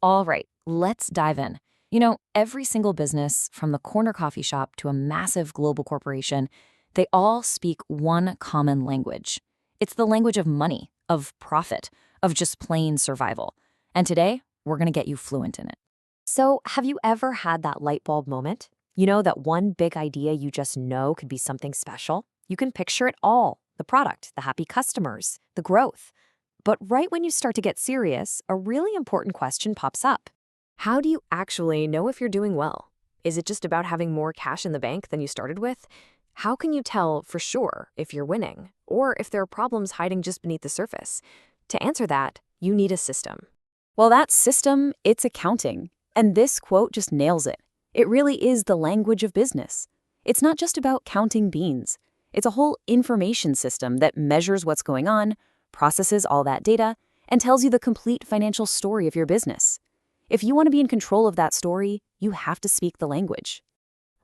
All right, let's dive in. Every single business, from the corner coffee shop to a massive global corporation, they all speak one common language. It's the language of money, of profit, of just plain survival. And today, we're going to get you fluent in it. So, have you ever had that light bulb moment? You know, that one big idea you just know could be something special? You can picture it all: the product, the happy customers, the growth. But right when you start to get serious, a really important question pops up. How do you actually know if you're doing well? Is it just about having more cash in the bank than you started with? How can you tell for sure if you're winning, or if there are problems hiding just beneath the surface? To answer that, you need a system. Well, that system, it's accounting. And this quote just nails it. It really is the language of business. It's not just about counting beans. It's a whole information system that measures what's going on, processes all that data, and tells you the complete financial story of your business. If you want to be in control of that story, you have to speak the language.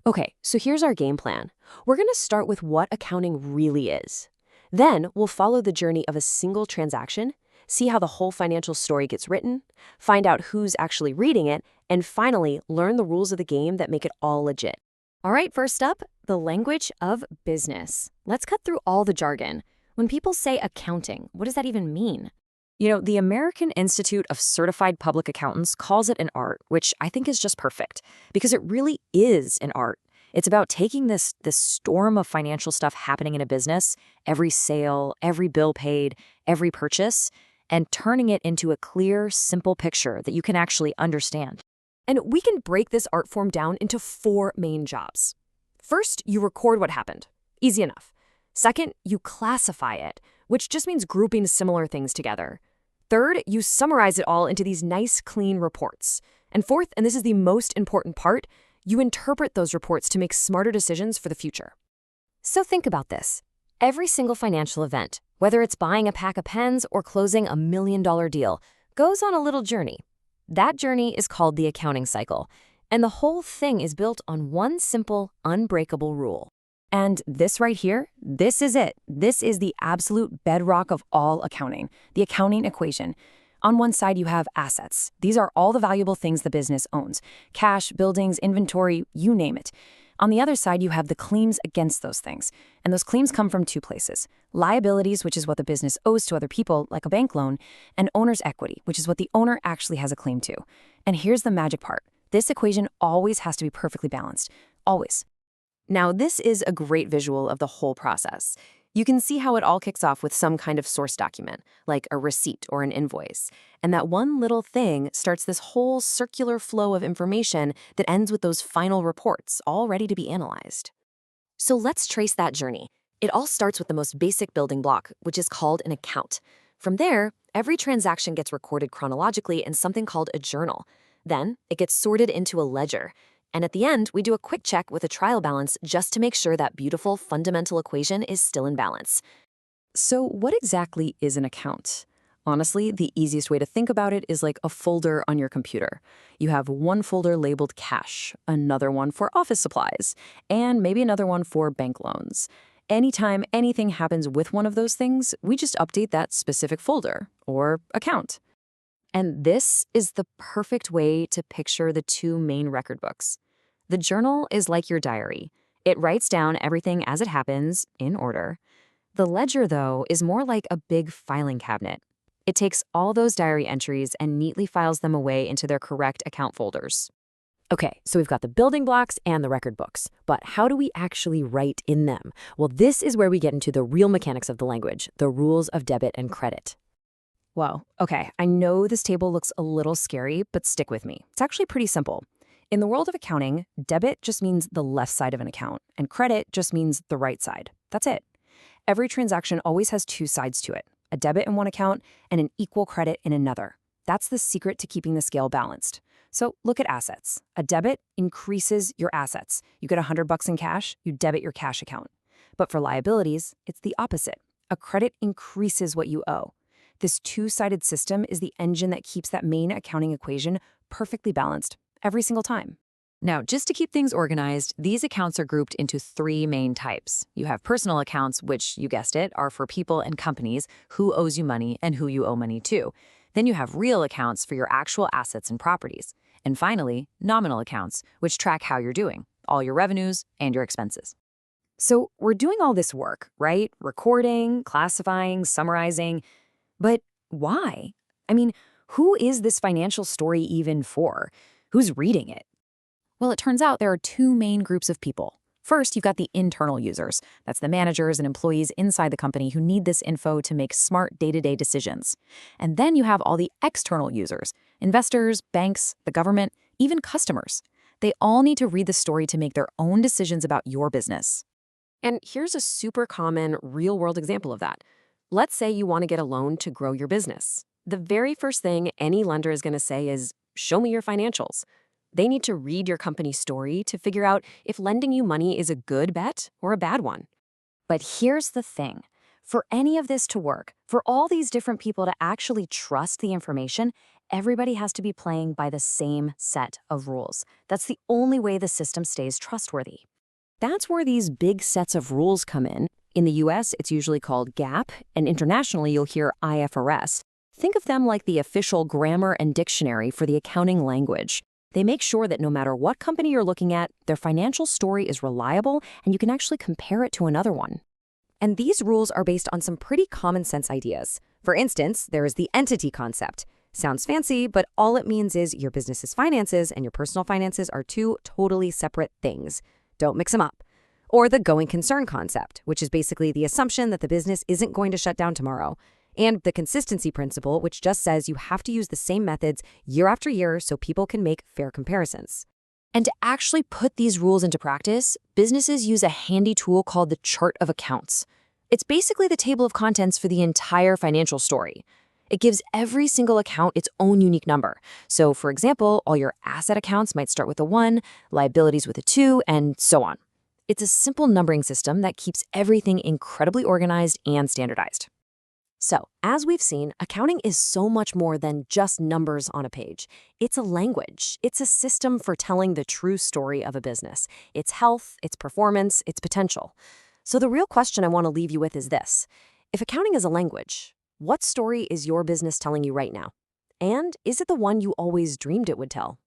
Okay, so here's our game plan. We're going to start with what accounting really is. Then we'll follow the journey of a single transaction, see how the whole financial story gets written, find out who's actually reading it, and finally learn the rules of the game that make it all legit. All right, first up, the language of business. Let's cut through all the jargon. When people say accounting, what does that even mean? The American Institute of Certified Public Accountants calls it an art, which I think is just perfect, because it really is an art. It's about taking this storm of financial stuff happening in a business, every sale, every bill paid, every purchase, and turning it into a clear, simple picture that you can actually understand. And we can break this art form down into 4 main jobs. First, you record what happened. Easy enough. Second, you classify it, which just means grouping similar things together. Third, you summarize it all into these nice, clean reports. And fourth, and this is the most important part, you interpret those reports to make smarter decisions for the future. So think about this. Every single financial event, whether it's buying a pack of pens or closing a $1 million deal, goes on a little journey. That journey is called the accounting cycle, and the whole thing is built on one simple, unbreakable rule. And this right here, this is it. This is the absolute bedrock of all accounting, the accounting equation. On one side, you have assets. These are all the valuable things the business owns: cash, buildings, inventory, you name it. On the other side, you have the claims against those things. And those claims come from 2 places: liabilities, which is what the business owes to other people, like a bank loan, and owner's equity, which is what the owner actually has a claim to. And here's the magic part. This equation always has to be perfectly balanced. Always. Now, this is a great visual of the whole process. You can see how it all kicks off with some kind of source document, like a receipt or an invoice. And that one little thing starts this whole circular flow of information that ends with those final reports, all ready to be analyzed. So let's trace that journey. It all starts with the most basic building block, which is called an account. From there, every transaction gets recorded chronologically in something called a journal. Then, it gets sorted into a ledger. And at the end, we do a quick check with a trial balance just to make sure that beautiful fundamental equation is still in balance. So what exactly is an account? Honestly, the easiest way to think about it is like a folder on your computer. You have one folder labeled cash, another one for office supplies, and maybe another one for bank loans. Anytime anything happens with one of those things, we just update that specific folder or account. And this is the perfect way to picture the 2 main record books. The journal is like your diary. It writes down everything as it happens, in order. The ledger, though, is more like a big filing cabinet. It takes all those diary entries and neatly files them away into their correct account folders. Okay, so we've got the building blocks and the record books, but how do we actually write in them? Well, this is where we get into the real mechanics of the language, the rules of debit and credit. Whoa, okay, I know this table looks a little scary, but stick with me. It's actually pretty simple. In the world of accounting, debit just means the left side of an account, and credit just means the right side. That's it. Every transaction always has 2 sides to it: a debit in one account and an equal credit in another. That's the secret to keeping the scale balanced. So look at assets. A debit increases your assets. You get $100 in cash, you debit your cash account. But for liabilities, it's the opposite. A credit increases what you owe. This 2-sided system is the engine that keeps that main accounting equation perfectly balanced every single time. Now, just to keep things organized, these accounts are grouped into 3 main types. You have personal accounts, which, you guessed it, are for people and companies who owes you money and who you owe money to. Then you have real accounts for your actual assets and properties. And finally, nominal accounts, which track how you're doing, all your revenues and your expenses. So we're doing all this work, right? Recording, classifying, summarizing. But why? I mean, who is this financial story even for? Who's reading it? Well, it turns out there are two main groups of people. First, you've got the internal users. That's the managers and employees inside the company who need this info to make smart day-to-day decisions. And then you have all the external users, investors, banks, the government, even customers. They all need to read the story to make their own decisions about your business. And here's a super common real-world example of that. Let's say you want to get a loan to grow your business. The very first thing any lender is going to say is, show me your financials. They need to read your company's story to figure out if lending you money is a good bet or a bad one. But here's the thing. For any of this to work, for all these different people to actually trust the information, everybody has to be playing by the same set of rules. That's the only way the system stays trustworthy. That's where these big sets of rules come in. In the US, it's usually called GAAP, and internationally you'll hear IFRS. Think of them like the official grammar and dictionary for the accounting language. They make sure that no matter what company you're looking at, their financial story is reliable and you can actually compare it to another one. And these rules are based on some pretty common sense ideas. For instance, there is the entity concept. Sounds fancy, but all it means is your business's finances and your personal finances are two totally separate things. Don't mix them up. Or the going concern concept, which is basically the assumption that the business isn't going to shut down tomorrow. And the consistency principle, which just says you have to use the same methods year after year so people can make fair comparisons. And to actually put these rules into practice, businesses use a handy tool called the chart of accounts. It's basically the table of contents for the entire financial story. It gives every single account its own unique number. So, for example, all your asset accounts might start with a 1, liabilities with a 2, and so on. It's a simple numbering system that keeps everything incredibly organized and standardized. So, as we've seen, accounting is so much more than just numbers on a page. It's a language. It's a system for telling the true story of a business, its health, its performance, its potential. So the real question I want to leave you with is this. If accounting is a language, what story is your business telling you right now? And is it the one you always dreamed it would tell?